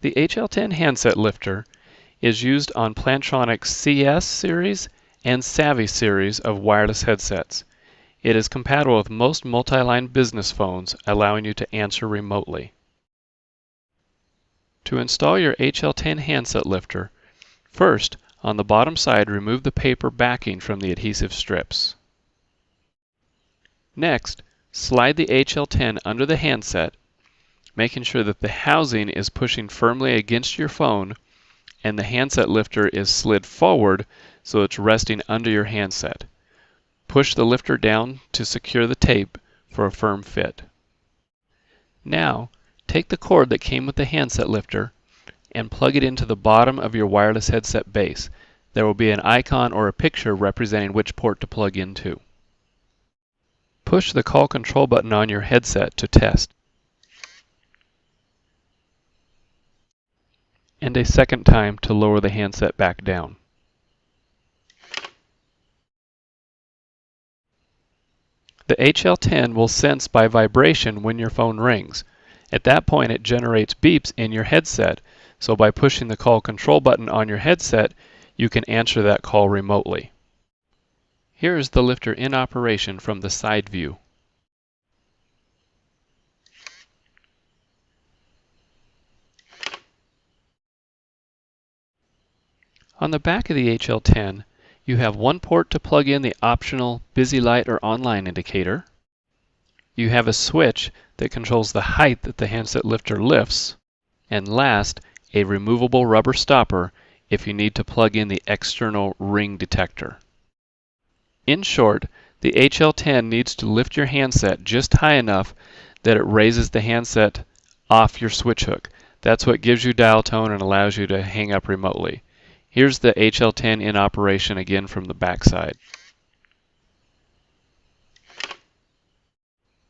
The HL10 handset lifter is used on Plantronics CS series and Savvy series of wireless headsets. It is compatible with most multi-line business phones, allowing you to answer remotely. To install your HL10 handset lifter, first, on the bottom side, remove the paper backing from the adhesive strips. Next, slide the HL10 under the handset, making sure that the housing is pushing firmly against your phone and the handset lifter is slid forward so it's resting under your handset. Push the lifter down to secure the tape for a firm fit. Now, take the cord that came with the handset lifter and plug it into the bottom of your wireless headset base. There will be an icon or a picture representing which port to plug into. Push the call control button on your headset to test, and a second time to lower the handset back down. The HL10 will sense by vibration when your phone rings. At that point, it generates beeps in your headset, so by pushing the call control button on your headset, you can answer that call remotely. Here is the lifter in operation from the side view. On the back of the HL10, you have one port to plug in the optional busy light or online indicator. You have a switch that controls the height that the handset lifter lifts. And last, a removable rubber stopper if you need to plug in the external ring detector. In short, the HL10 needs to lift your handset just high enough that it raises the handset off your switch hook. That's what gives you dial tone and allows you to hang up remotely. Here's the HL10 in operation again from the back side.